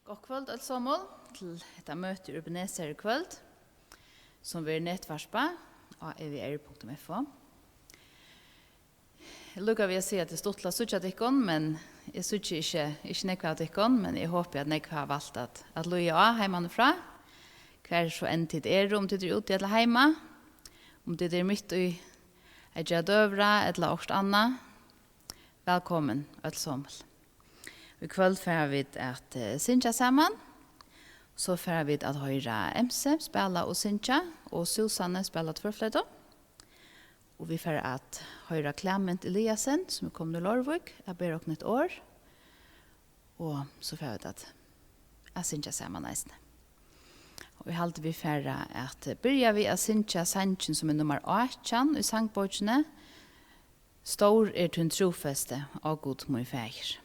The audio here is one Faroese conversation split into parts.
God kvöld allesammans til dette møte i Urbaneser i kvöld, som vi nettvarspa av evr.fo. Jeg lukker vi å si at det stod til å sutte dikkon, men jeg sutte ikke nekva av dikkon, men jeg håper at nekva har valgt at loja av heimanifra. Hver så enn tid om tid ute eller heima, om tid midt i et døvra eller årst anna. Velkommen allesammans. I kvöld får vi att synja samman. Så får vi att höra MC spela och synja och Susanne spela tvärflöjt. Och vi får att höra Clement Eliasen som kommer till Lorvik. Jag ber och ett år. Och så får vi att synja samman nästan. Och vi håller vi för att börja vi att synja sanchen som är nummer 18 i sangböckerna. Stor tun trofeste av god min fäger.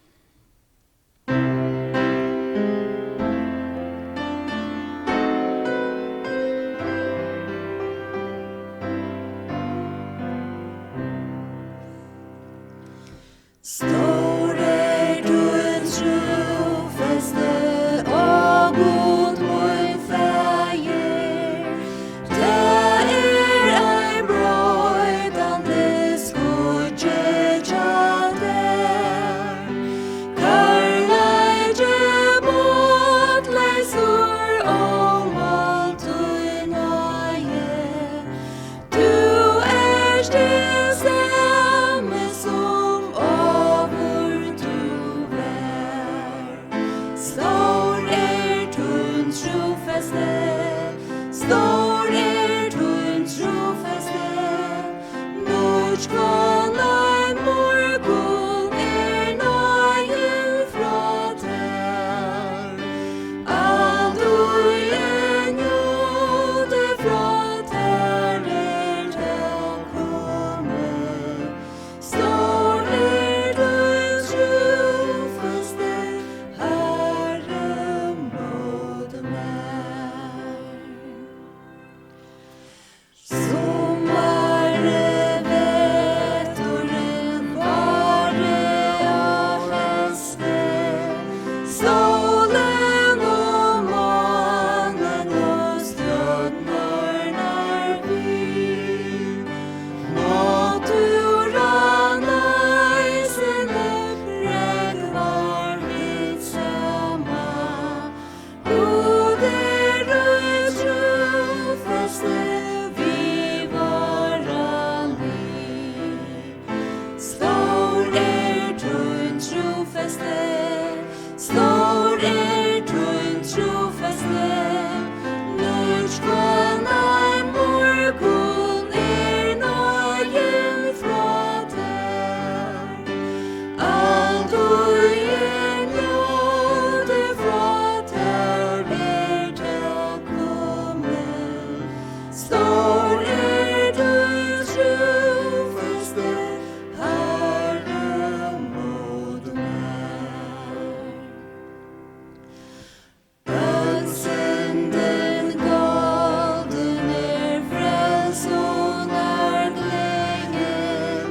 Stor du en trofeste av god min fäger. Det ei brøydande skudje tja der. Karleidje båtleisur og måltøy nøye. Du det samme som over du vær. Stor tun trofeste, stor tun trofeste. Nors kvanai morgon nøyen fra der. Aldri en jode fra der til komme. Stor du trofeste, Herre mot meg. Sommare vettoren vare av heste. Solen og månen og stjørnar vi. Naturen eisene pregvar mitt sama. God trofeste vi vara liv. Stor tun trofeste, stor tun trofeste. Nors kvanai morgon nøyen fra der. Aldri en jode fra der til komme. Stor du trofeste, Herre mot meg. Bønnsenden golden frels og gleden.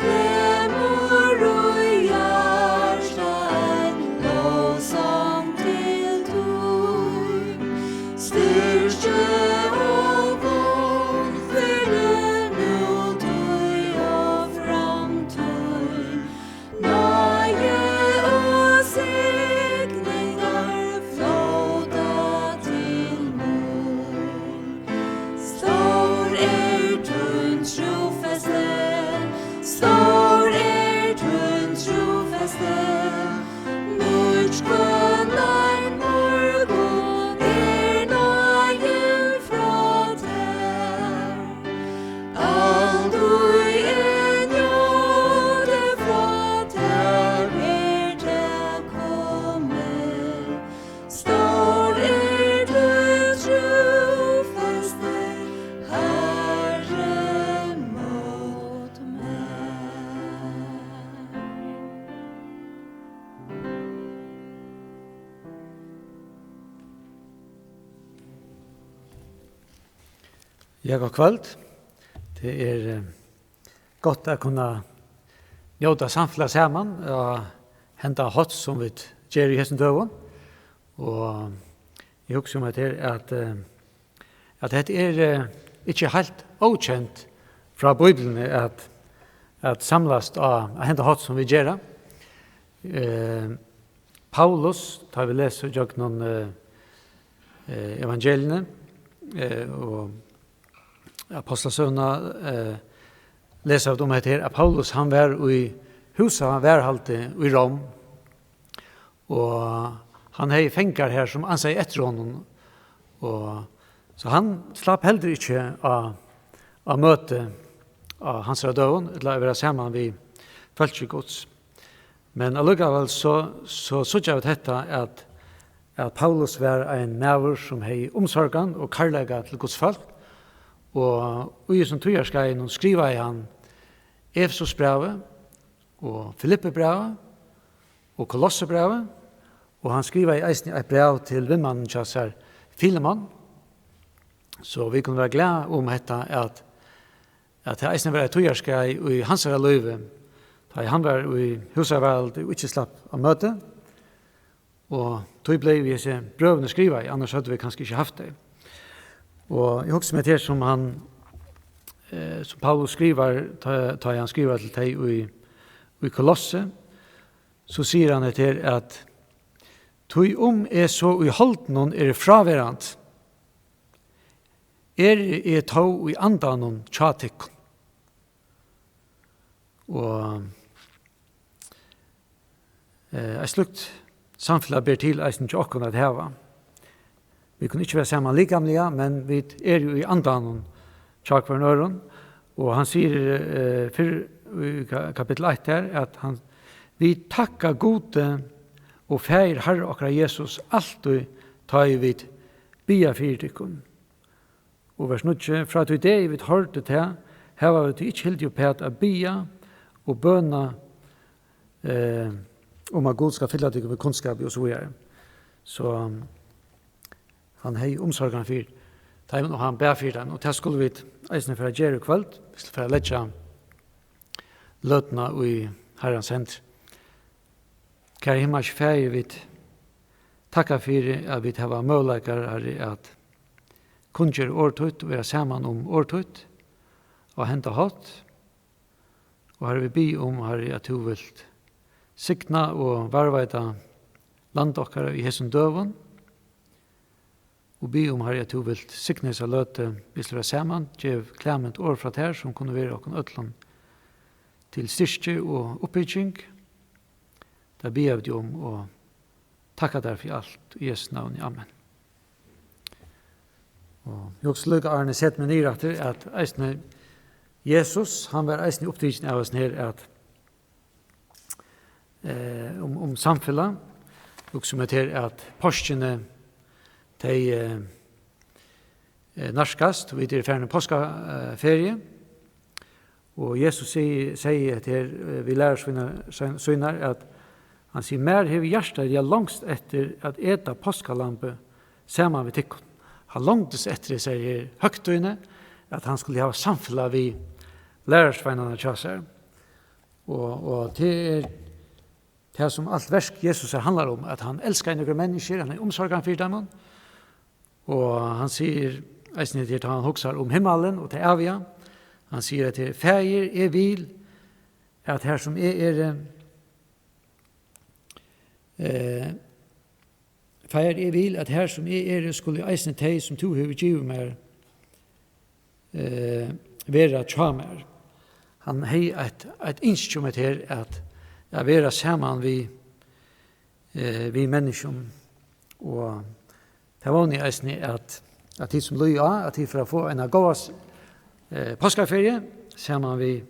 Fremor og hjärsta en lovsang til tog. Styrke og vånfyllen ut og framtøy. Nøye og signingar flåda til mål. Stor tun trofeste, stor tun trofeste. Nors kvanai morgon nøyen fra der. Aldri en jode fra der til komme. Stor du trofeste, Herre mot meg. Ja, god kvöld. Det godt å kunne njóta samfella saman og henda hot som vi gjør i hessen døven. Og jeg husker om at det ikke helt okjent fra Bibelen at samlas av hente hatt som vi gjør. Paulus, tar vi leser noen evangeliene, og apostelsøvnene leser av dem her, at Paulus han var i huset, han var alltid i Rom, og han hei fengar her som anseg etter honom, og så han slapp heller ikke av møte av hans døden, eller å være sammen vi følte gods. Men allikevel så jeg ut dette at Paulus var en maver som hei omsorgan og karlega til Guds folk, og i som tøyerskreien skriver han Efesos brevet, og Filippe brevet, og Kolosse brevet, og han skriver i eisen et brev til vindmannen Kjassar Filemon, så vi kunne være glade om dette at det eisen var et tøyerskreie i hans løyve, da han var i husarveld og ikke slapp av møte, og tog ble vi disse brøvene skriva i, annars hadde vi kanskje ikke haft det. Og jeg husker meg til som Paulus skriver, da han skriver til deg i Kolosse, så sier han til at «Tog så i holden fraverant, tog i andan tjatikk». Og jeg slukt samfunnet ber til eisen til åkken at heva. Vi kunne ikke være sammen likamlige, men vi jo i andan tjak for nøren. Og han sier i kapittel 1 her, at vi takka gode og feir Herre okra Jesus alltid ta i vid bia fyrtikken. Og vers 9, fra til det vi hørte til, heva vi til ikke hildi opp at bia og bøna at Gud skal fylla deg med kunnskap og så videre. Så han hei omsorgen for dem, og han ber for dem. Og det skulle vi eisne for å gjøre kveld, for å lette løtene i Herrens hender. Kjære himmels ferie, vi takker for at vi har muligheter at kunngjøre årtøyt, og være sammen om årtøyt, og hente hatt. Og her vi be om, Herre, at du vil sikna og varveida landokkare i hessen døven, og be om, Herre, at du vil sikna seg løte vi slår sammen, gjev klemment år fra her, som kunne være åkken øtland til styrke og oppbygging. Da ber vi om, og takka der for alt, i Jesu navn, amen. Og jeg også lykke Arne sett med nyretter, at eisne Jesus, han var eisne opptrykken av oss her at om samfunnet, og som til at postene de narskast, og vi er ferdig påskeferie, og Jesus sier til vi lærer sønner at han sier, mer har vi hjertet, jeg langst etter at eta påskelampe sammen med tikkene. Han langtes etter det, sier høgtøyne, at han skulle ha samfunnet vi lærersveinene kjasser. Og det det som alt versk Jesus handler om, at han elsker noen mennesker, han omsorgen for dem, og han sier, eisen til han hokser om himmelen og til evige, han sier at feir vil, at her som feir vil, at her som skulle eisen til som to har givet meg være tjamer. Han har et instrument her at jeg være sammen vi mennesker. Og det var vanlig eisen at de som løy av, at de for å få en god påskeferie, sammen vi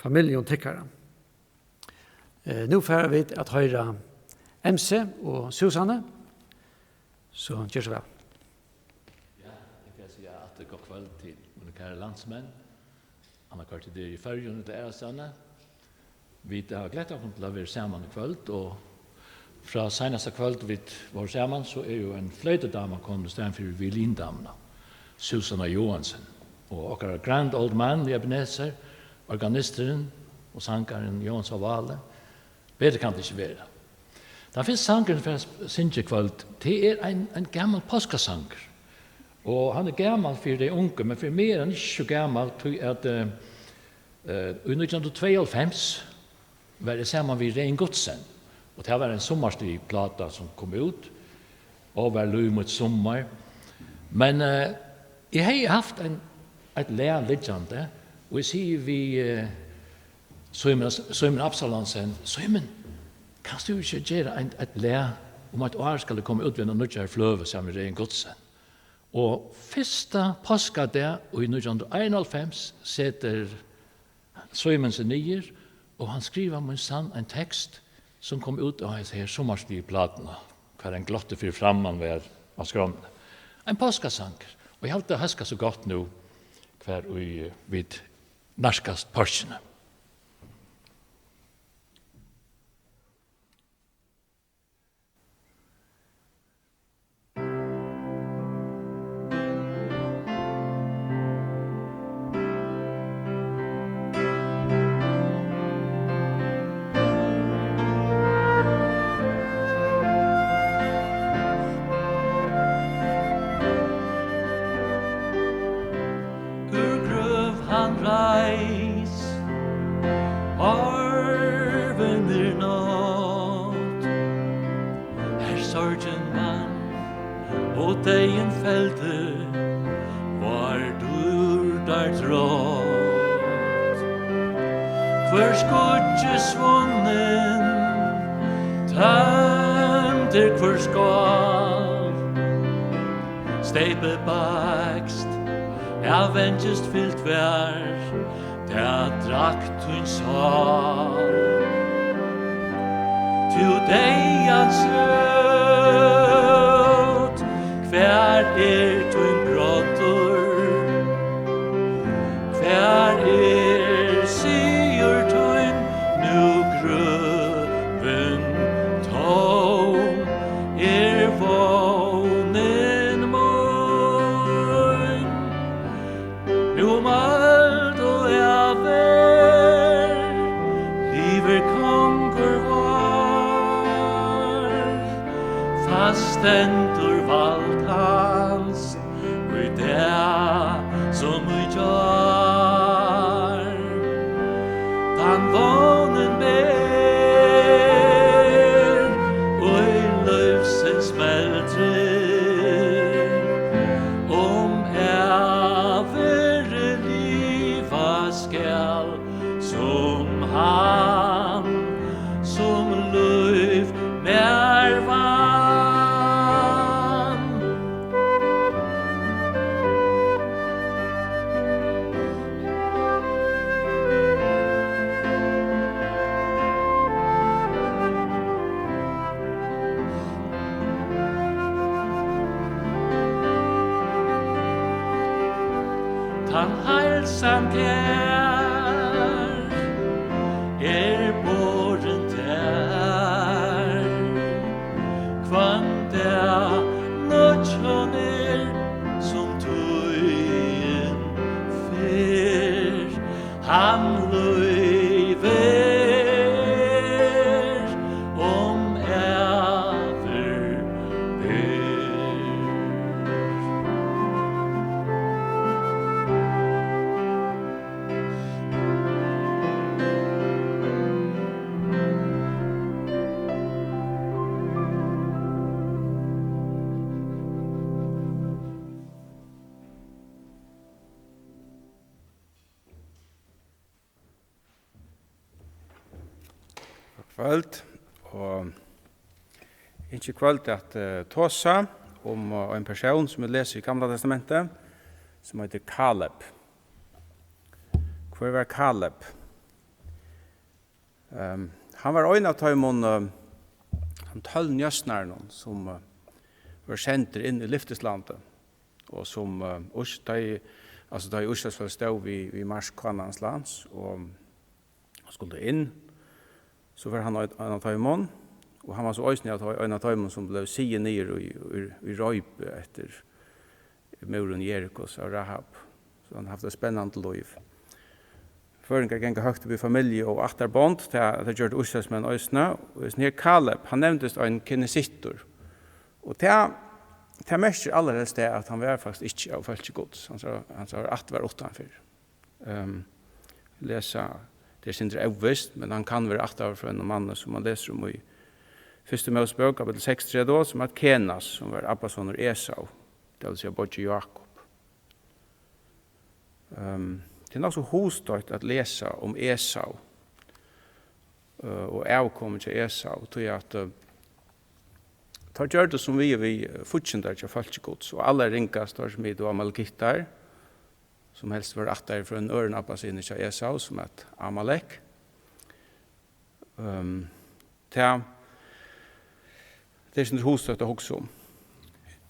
familie og tikkere. Nå får vi at høre MC og Susanne, så gjør så vel. Ja, jeg kan si at det går kveld til mine kære landsmenn. Han har kvart i Førjun til Ærestane. Vi har glett av til å være sammen i kveld, og fra seneste kveld vi var sammen, så jo en fløytedame kommet stedet for violindamene, Susanna Johansen. Og akkurat grand old man i Ebenezer, organisteren og sankaren Jons av Vale. Bedre kan det ikke være. Det finns sanger för Sinjekvalt. Det är en gammal påskasanger. Och han är gammal för de unga, men för mer än inte så gammal tror att i 1992 var det samman vid Rein Godsen. Och det var en sommarstig plata som kom ut. Och var löj mot sommar. Men jag har haft ett lär lidjande. Och jag säger vi Simon Absalonsen, Simon, kan du inte göra ett lär om att år skulle komma ut vid en nødgjær fløve sammen med Rein Godsen? Og første påskadag i 1991 setter Simon seg nyer, og han skriver med en tekst som kom ut av disse sommarslige platene, hver en glotte for framman ved av skrånene. En påskasanger. Og jeg har det høsket så godt nå, hver vid narskast porsene. Avengest fyllt vær, der drakt hun sal. To deians ut, hver tun brottur, hver sigur tun, nu grøven tom, vånen mun. Nu malt og ver, liver konger var, fastendur vald hans, og det som jar. Dan vånen ber, og i løvsen smelter, skall som han som löv mer vann. Han heilsan båren der, kvann der nødjan som tøyen fer, han løyver ever ber. Kvöld, og ikke kvöld at tåsa om en person som vi leser i Gamla testamentet, som heter Kaleb. Hvor var Kaleb? Han var en av tøymon han 12 njøsnerne som var sendt inn i Lyfteslandet, og som da i Ørslandsfjell stod vi Mars Kanans lands, og skulle inn. Så var han en av tøymon, og han var så øysnig at en av tøymon som ble sige nere i røype etter muren Jerikos av Rahab. Så han haft et spennende liv. Føringar ganga høgt upp i familie og atterbond, det gjør det Israelsmenn øysene, og snir Kaleb, han nevntes en kinesittor. Og det mest allerhelst det at han var faktisk ikke av følgegods, han sa at var utanfor. Lesa, det er sindre avvist, men han kan være at for en mann som man leser om i Første Mosebok, kapitel 6, då, som at Kenas, som var Abbason og Esau, det vil si Bodje Jakob. Det er nok så hostøyt at lese om Esau og avkommet til Esau, til at tar gjør det som vi fortsatt til folkegods, og alle ringkast har smidt og Amalekittar, som helst var atter for en øren Abbasin til Esau, som et Amalek. Det er sin hostøyt å huske om.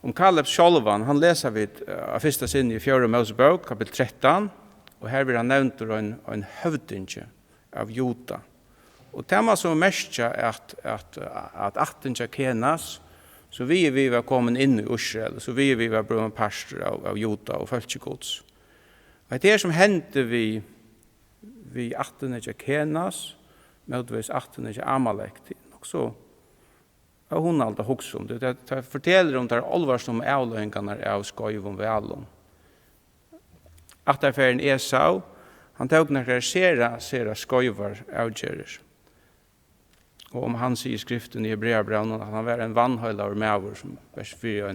Om Kaleb sjálvan, han leser vi av første sinne i 4. Mosebok, kapitel 13, og her vil han nevnt en høvdinge av Juda. Og tema som mest at attinja Kenas, så vi var kommet inn i Israel, så vi var brun pastor av Juda og folkegods. Og det som hendte vi attinja Kenas, motvis attinja Amalek, også og hun alltid hokse om det. Det forteller om det alvarsom avløyngarna av skøyv om velom. Atterfæren Esau, han tok når sera skøyvar avgjerer. Og om han sier i skriften i Hebreabrevnen at han var en vannhøylaver mæver, som vers 4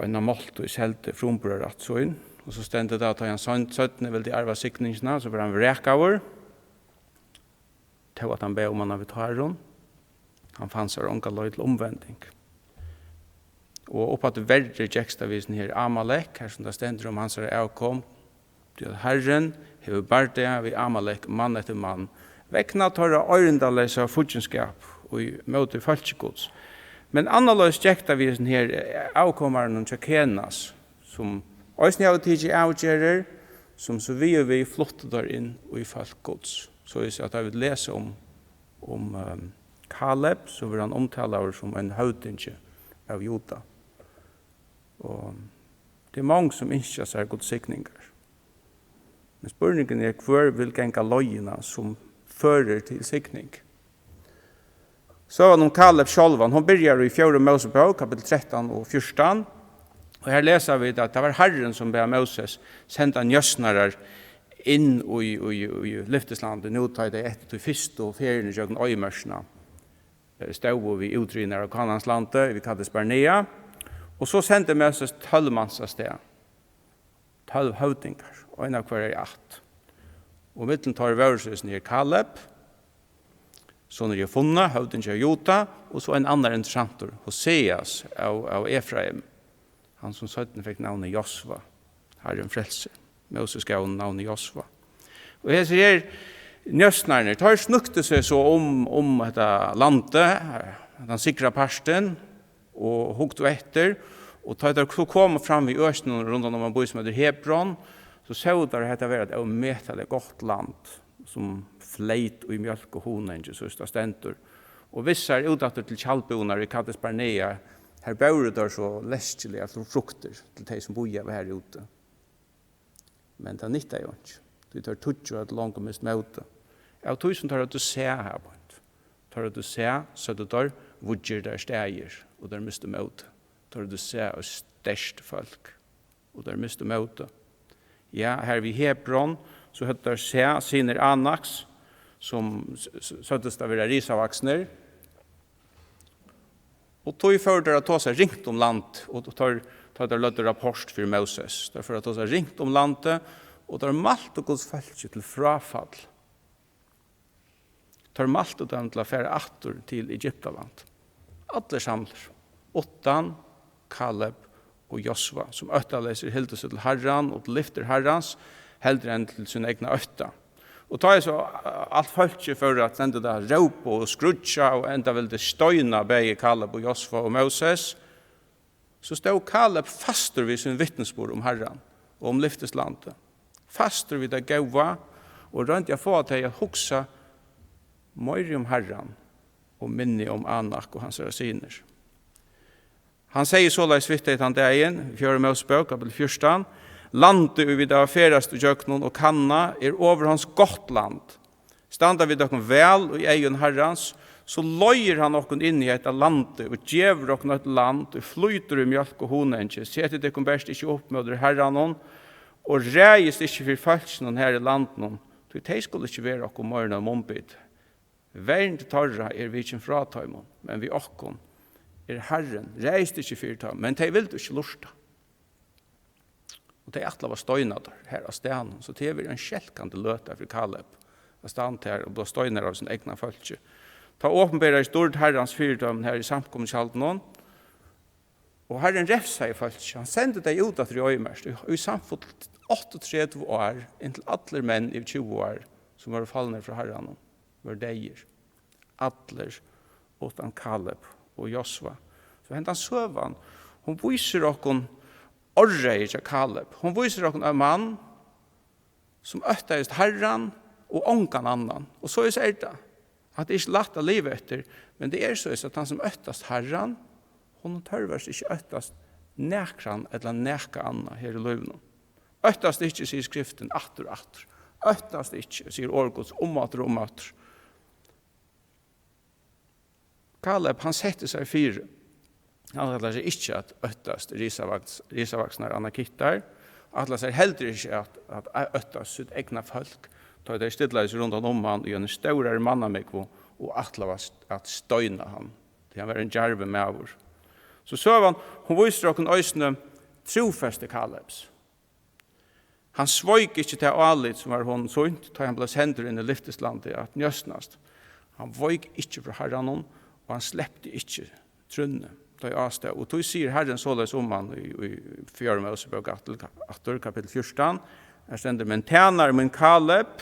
en av målt og selte frombrør at så inn. Og så stendte det at han søttene vil de arva sikningsna, så var han vrekaver. Til at han be om han av vitarron. Han fann seg unga løy til omvending. Og oppa til verre tekstavisen her Amalek, her som det stender om hans avkom, til at Herren hever barde vi Amalek mann etter mann, vekna tørre øyrendalesa futjenskap og i møte falskgods. Men annerledes tekstavisen her avkommaren til Kenas, som òsne av tidsi avgjerer, som så vi flottet der inn og i falskgods. Så jeg at jeg vil lese om Kaleb, så vil han omtale som en høvdinge av Juda. Og det er mange som ikke ser god sikninger. Men spørningen er hvor vil genga løgene som fører til sikning. Så var det om Kaleb sjálvan, hun begynner i 4. Mosebok, kapitel 13 og 14. Og her leser vi at det var Herren som ber Moses sende njøsnarer inn i Lyfteslandet. Nå tar det etter til fyrst og ferien i jøkken øymørsene. Stod vi utrinner av Kananslandet, vi kalles Barnea. Og så sendte Moses 12 manns av sted. 12 høvdinger, og en av hver 8. Og mittlen tar vørelsen i Kaleb, så når jeg funnet, høvdinger av Jota, og så en annen interessanter, Hoseas av Efraim. Han som 17 fikk navnet Josva, Herren frelse. Moses gav navnet Josva. Og jeg sier, njøsnerne tar snukte seg så om dette landet, den sikra parsten, og hukte etter, og tar det kom fram i Østen rundt om man bor som heter Hebron, så så det dette være et avmetelig godt land, som fleit og i mjölk og honenge, så det stentor. Og vissa utdatter til kjallbonar i Kades Barnea, her bor det så lestelig at frukter til de som bor her ute. Men det nyttar jo ikke. Det tar tutsi at langt mist møte. Av tusen tar du se her på det. Tar du se, så det tar vudger der steier, og der mister møte. Tar du se og størst folk, og der mister møte. Ja, her vi Hebron, så høtter se siner Anaks, som søttes av være risavaksner, og tog for der at ta seg ringt om land, og tar der lødde rapport for Moses. Derfor at ta seg ringt om landet, og tar malt og gods feltje til frafall. Tar malt og dem til å fære atter til Egyptaland. Alle samler. 8, Kaleb og Josva, som øttaleser hilde seg til Herren og til lyfter Herrens, heldre enn til sin egna øtta. Og ta så alt falskje for at enda da råp og skrutja og enda vel det støyna begge Kaleb og Josva og Moses, så stod Kaleb faster vid sin vittnesbord om Herren og om lyfteslandet. Faster vid det gåva og rønt jeg få til å huksa mer om Herren og minne om Anak og hans raciner. Han sier såleis vitt i han dagen, 4. Mosebok, kapitel 14, landet vi da ferast i jøknon og kanna over hans gott land. Standa vi dokken vel og i egen herrans, så løyer han okken inn i et landet, og djever okken et land, og flyter i mjölk og honenge, setter dekken best ikke opp med herranon, og reist ikke for falskene her i landet, så de skulle ikke være okken morgen av mumbid. Verden til torra vi ikke fra tøymon, men vi okken Herren, reist ikke for tøymon, men de vil ikke lusta. Og de atla var støyna der, her av stenen, så det en kjelkande løte for Kaleb, av stand her, og da støyner av sin egna følge. Ta åpenbæra i stort herrans fyrtømmen her i samkommelskjalden, og herren refsa i følge. Han sendte deg ut at røymest, og i samfunn 38 år, inntil alle menn i 20 år, som var fallne fra herren, var deir. Atler, utan Kaleb og Josva. Så hentan søvan, hun viser okkon orreir til Kaleb. Hun viser okkon en mann som øttaist herran og ongan annan. Og så er det at det ikke lagt av livet etter, men det så at han som øttast herran, hon tørvers ikke øttast nekran eller neka anna her i løvnen. Øttast ikke, sier skriften, atter. Øttast ikke, sier årgods, omater. Kaleb, han setter seg fire. Han atler seg ikke at øttast risavaksnar anakittar. Atler seg heller ikke at øttast sitt egna folk. Da det stidlet seg rundt om han, og en større mannamikvo, og atler var at støyna han. Det han var en djarve med over. Så søvan, hun viser okken øysene trofeste Kalebs. Han svøyk ikke til alit som var hon sunt, da han ble sendt inn i lyfteslandet at njøsnast. Han vøyk ikke fra herren, og han slepte ikke trunne. Da jeg avstod. Og tog sier Herren således om han i 4. Mosebok 8, kapittel 14. Her stender, men tjener min Kaleb,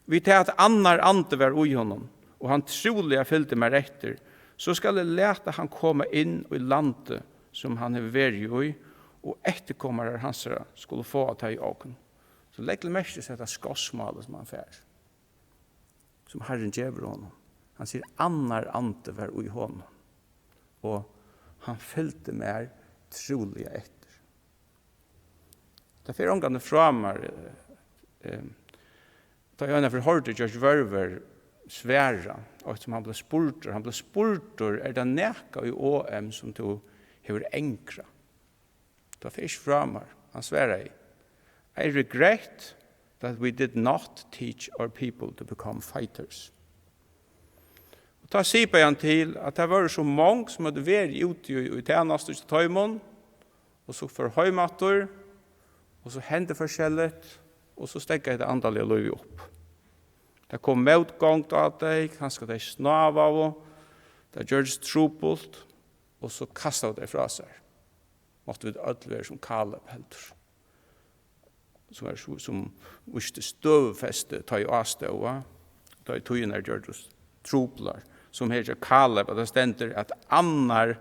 vi tar at annar ante var ui honom, og han trolig fyllde meg etter, så skal jeg lete han komme inn i landet som han er vært i, og etterkommere hans skulle få at ta i åken. Så legg til mest til dette skossmålet som han fær, som Herren gjever honom. Han sier, annar ante var ui honom, og han fyllde meg trolig etter. Det er omgående fra meg, da jeg har hørt George Verver svære, og som han ble spurter. Han ble spurter, det neka i OM som du har enkra? Det er ikke fra meg. Han svære i. I regret that we did not teach our people to become fighters. Og da sier på han til at det var så mange som hadde vært ute i tjeneste til Tøymon, og så for høymatter, og så hendte forskjellet, og så stekket det andalige løy opp. Det kom motgångt av deg, han skal deg snav av, det gjør det trupult, og så kastet det fra seg. Måtte vi alle være som Kaleb helter. Som visste støvfeste, ta i avstøva, ta i tøyene gjør det truplar, som heter Kaleb, og det stender at annar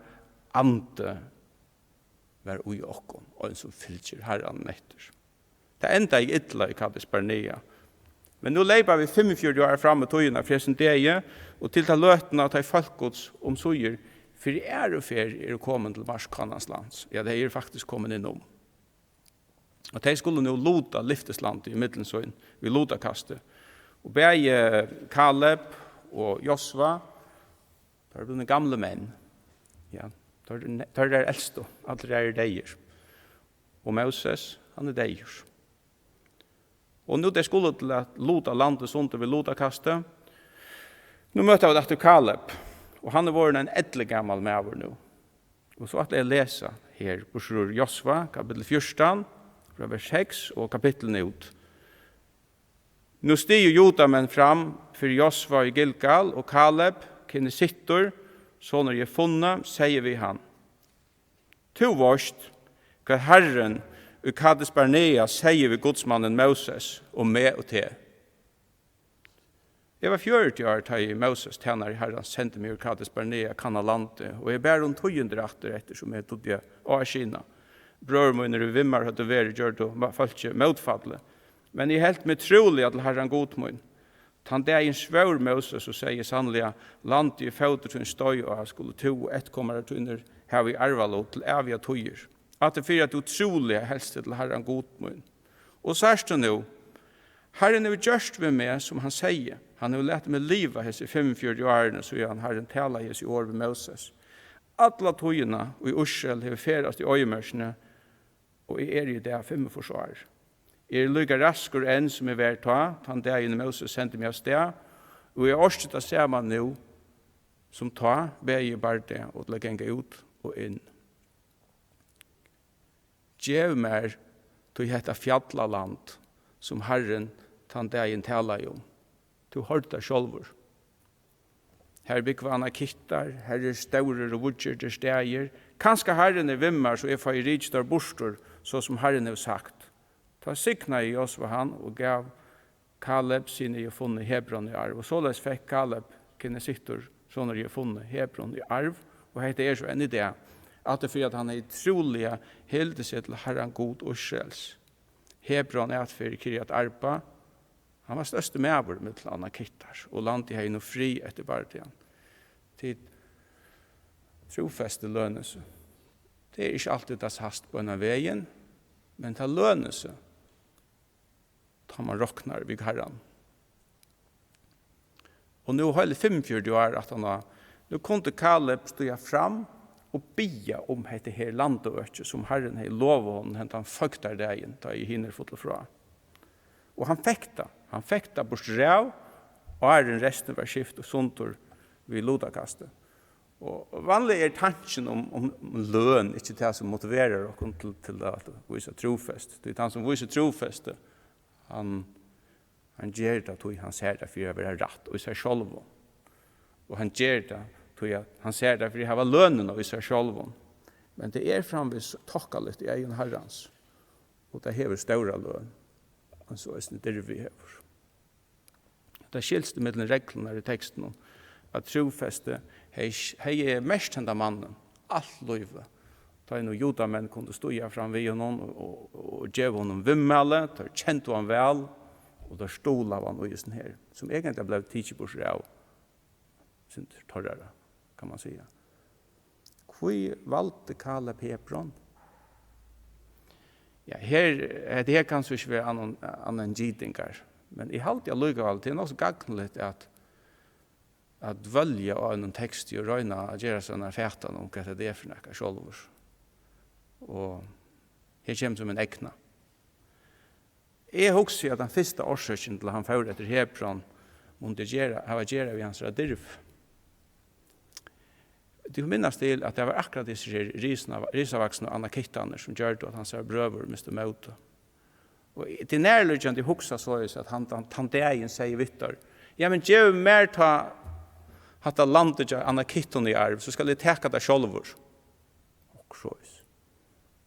ante var ui okkom, og en som fylkjer herran etter. Det enda i ytla i Kades Barnea. Men nu leibar vi 45 år fram med tøyene fresen deie, og til ta løtene at de folkgods omsuger, for og fer kommet til Marskannans lands. Ja, det faktisk kommet innom. Og de skulle nå lota Lyfteslandet i Middelsøyn, vi lota kastet. Og begge Kaleb og Josva, det er blivit gamle menn. Ja, det er eldste, alle deier. Og Moses, han deier. Og nå det skulle til at lota landet sånt og vi lota kastet. Nå møter vi etter Kaleb, og han vært en edle gammal med nå. Og så at jeg leser her på Josva, kapittel 14, fra vers 6 og kapittel 9. Nå stiger Jodamenn fram for Josva i Gilgal, og Kaleb, kine sittor, så når jeg funnet, sier vi han. To vorst, hva Herren og Kades Barnea sier vi godsmannen Moses og meg og til. Jeg var 40 år til Moses tjener i Herren sendte meg ur Kades Barnea, kanna landet, og jeg bærer 200 etter som jeg tog det av Kina. Brødrmøyner og vimmar hadde vært gjort og folk ikke motfadle. Men jeg helt med trolig at Herren godmøyn. Han det en svår Moses og sier sannelig landet i føtter til en støy og han skulle to og ett kommer til under her vi arvalot til evige tøyer. At det fyrir at du trolig helst til Herren god mun. Og så er det nå, Herren har gjørst med meg, som han sier. Han har lett meg livet hos i 45 årene, så han Herren taler hos i år ved Moses. Alla togene og i Ursel har ferast i øyemørsene, og jeg i det 45 år. Jeg lykker raskere enn som jeg vil ta, han dagen Moses sendte meg av sted, og jeg orset å se meg nå, som ta, ber jeg bare det, og til å gjenge ut og inn. Gjev mer til dette fjallaland, som Herren tan dagen talar om. Du hørte det sjølver. Her bygger han kittar, her staurer og vudger steier. Kanskje Herren vimmar, så får jeg rikt der bostor, så som Herren har sagt. Ta signa i oss var han, og gav Kaleb sine jeg funnet Hebron i arv. Og således fikk Kaleb kine sittor, sånn jeg funnet Hebron i arv, og hette så en idé, at det for at han trolig hilde seg til Herren god og skjels. Hebron at for Kiryat Arba. Han var største medbord med til Anna Kittar, og landet hei noe fri etter bardian. Til trofeste lønelse. Det ikke alltid det hast på denne veien, men til lønelse tar man roknar vid Herren. Og nå har det 45 år at han har, nå kunne Kaleb stå fram og bia om dette her landet som Herren har lovet honom, hentet han føkter dagen, da jeg hinner fått fra. Og han fikk det. Han fikk det bort ræv, og den resten var skift og suntur vid lodakastet. Og vanlig tanken om løn, ikke det som motiverer oss til å vise trofest. Det han som viser trofest, han gjør det til han ser det for å være rett og i seg selv. Og han gjør det til han ser det for å ha lønnen og i seg selv. Men det framvis tokkaligt i egen herrens. Og det hever større løn. Men så er det vi hever. Det skilste med den reglene i teksten at trofeste hei mest henda mannen, alt løyve. Da noen judamenn kunne stå fram ved honom og gjøre honom vimmele, da kjente han vel, og da stod av han og just her, som egentlig ble tidsbors av sin torrere, kan man säga. Hvor valgte Kaleb Hebron? Ja, det kan så ikke være annen gidingar, men i halt jeg lykker alt, det er også gagnelig at velge av en tekst og røyne å gjøre sånne fætene om hva det for noe selv. Og her kommer som en ekna. Jeg husker at den første årsøkken til han fører etter Hebron måtte ha gjøre ved hans radirv. Du minnes til at det var akkurat disse risavaksne og anakittene som gjør at hans brøver miste møte. Og til nærløgjende huksa så er at han dagen sier vittar, ja, men gjør mer ta hatt landet av anakittene i arv, så skal jeg teka det sjolvor. Og så er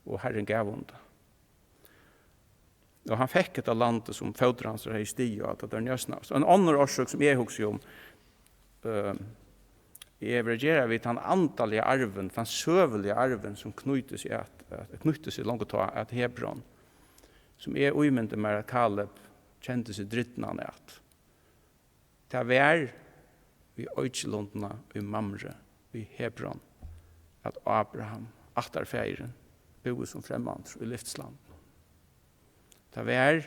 og Herren gav hon det. Og han fikk et av landet som fødder hans i sti og at det er njøsnavs. Og en annen årsøk som jeg husker om, jeg reagerer vidt han antallige arven, den søvelige arven som knyttes i langt ta at Hebron, som umynte med at Kaleb kjente seg dritten han at. Det var vi Øytjelundene i Mamre, i Hebron, at Abraham, atterfeiren, bo som fremmand i livsland. Det var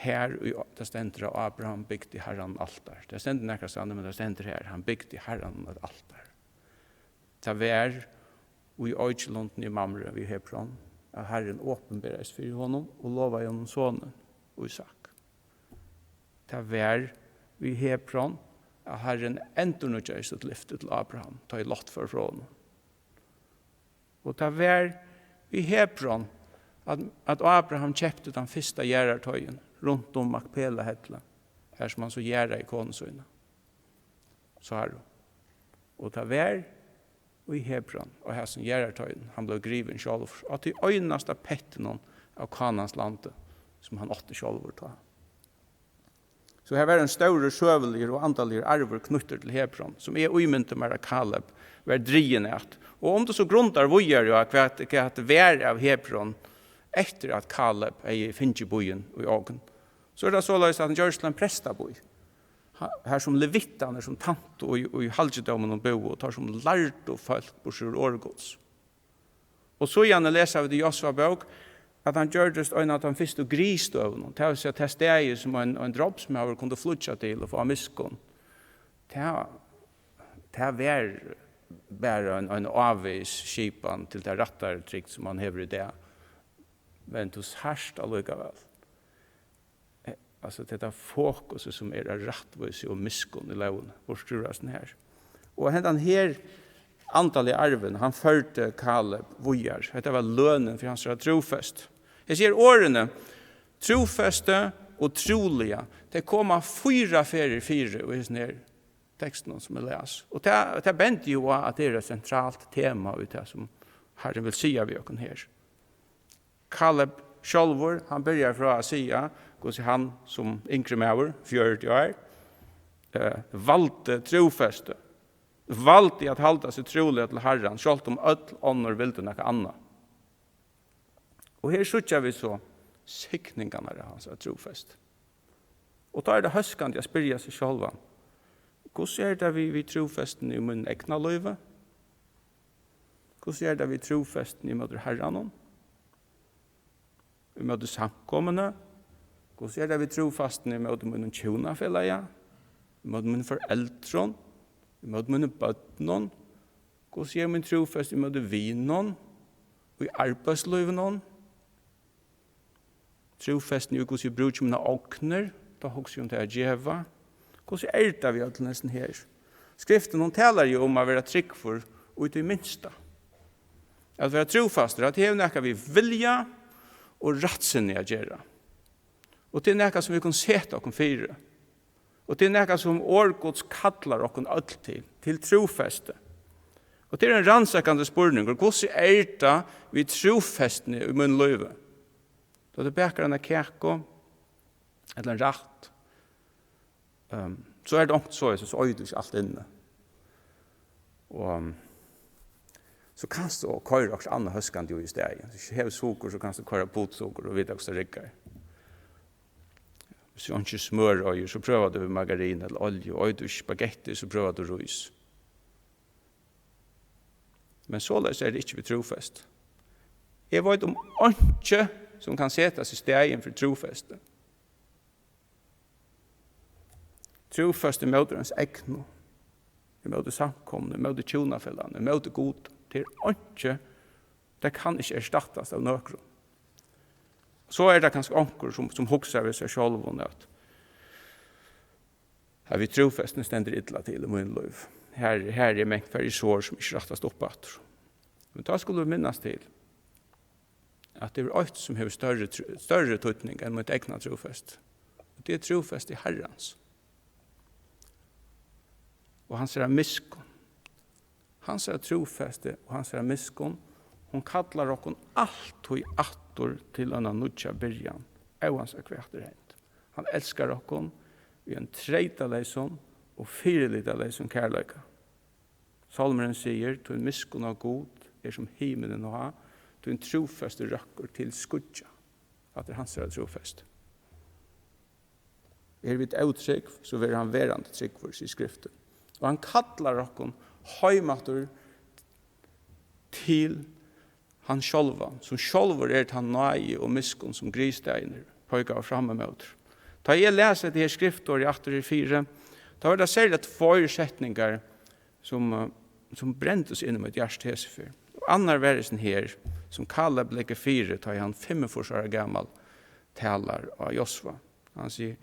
her det stender av Abraham bygde i Herren altar. Det stender nekka stande, men det stender her. Han bygde i Herren et altar. Det var i Øytjelunden i Mamre i Hebron at Herren åpenberes for honom og lova honom sonen og Isak. Det var i Hebron at Herren endurnødde sitt lyfte til Abraham, ta i lott for honom. Og det var i Hebron at Abraham kjøpte den første gjerartøyen rundt om Makpela Hedla, her som han så gjerra i konensøyna. Så har du. Og det var i Hebron, og her som gjerartøyen, han ble griven selv, at det øyneste petten av Kanans landet, som han åtte selv ta. Så her var en større søvelige og antallige arver knytter til Hebron, som umynte med Kaleb, var drigende at. Og om det så grunnar vujer jo hva det var av Hebron etter at Kaleb finner bojen i ågen, så det så løs at han gjør en prestaboj. Her som levittene, som tant og i halvdjedommen og bo, og tar som lærte og folk på sur årgods. Og så gjerne leser vi det i Josva bok, at han gjør det en av de første gristøvene. Det vil si at det steg som en droppsmaver kunne flytja til og få miskon. Det var bare en avvis skipan til det rattere trygt som han hever i det. Men det er härst allikevel. Altså det fokuset som rattvise og miskon i loven, hvor styrer her. Og hentan her antallet arven, han førte Kaleb vojar. Dette var lønnen for hans trofest. Jeg sier årene, trofeste og troliga, det kommer 4 ferier i denne teksten som jeg leser. Og det bender jo at det et sentralt tema ut det som Herren vil si av oss her. Kaleb sjálvur, han börjar fra å si hvordan han som yngre mever, 40 år, valgte trofeste. Valgte at halda seg trolig til Herren, selv om öll ånder ville noe annet. Og her suttar vi så sikningarna av hans trofest. Og da det høskende jeg spyrja seg sjálva, hvordan det vi trofesten i min egna løyve? Hvordan det vi trofesten i møter Herren? Vi møter samkommende? Hvordan det vi trofesten i møter min tjonafellega? Vi møter min foreldron? Vi møter min bøtnon? Hvordan min trofest i møter vinon? Og i arbeidsløyvenon? Trofesten i hvordan jeg bruker mine åkner? Da hokser jeg om det djeva. Hvordan det vi til nesten her? Skriften taler jo om å være trygg for ut i minsta. At være trofastere, at det er noe vi vilja og rettsinnig å gjøre. Og det er noe som vi kan sette oss fire. Og det er noe som årgods kallar oss til trofeste. Og det er en rannsakende spørning, hvordan det vi trofestene i min løyve? Da det beker en kjeko, eller en rett, så det ångt så øyder ikke alt inne. Og så kan du køyre også andre høskende i stedet. Hvis du har sukker, så kan du køyre potsukker og vite hvordan det rikker. Hvis du ikke smør, så prøver du margarin eller olje, og du spagetti, så prøver du røys. Men således det ikke ved trofest. Jeg vet om ikke som kan settes i stegen for trofeste. Trofeste møter hans egno, møter samkomne, møter tjonafellene, møter god. Det ikke, det kan ikke erstattes av nøkron. Så det kanskje anker som hokser ved seg selv og nøt. Her vi trofestene stender illa til i min liv. Her er mengt for i sår som ikke rettast opp etter. Men da skulle vi minnes til at det er alt som har større tøytning enn mitt egna trofest. Og det er trofest i Herrens. Og han ser miskon. Han ser trofeste og han ser miskon. Hon kallar okkon alt og i attor til en nudja byrjan. Evans er kvært rent. Han elskar okkon i en treita leison og fyrelita leison kærleika. Salmeren sier, «Tu en miskon av god er som himmelen å ha, tu en trofeste røkker til skudja». At det hans er trofest. Er vi et uttrykk, så vil han verande trykk for sin skriften. Og han kallar okkon høymatur til han sjálva, som sjálvur han nøye og miskun som gristeiner, pøyga og framme med. Da jeg leser det her skriftår i 8-4, da var det særlig 2 setningar som brentes inn i mitt hjertesefyr. Og annar versen her, som Kaleb legger 4, da han 45 år gammal talar av Josva. Han sier,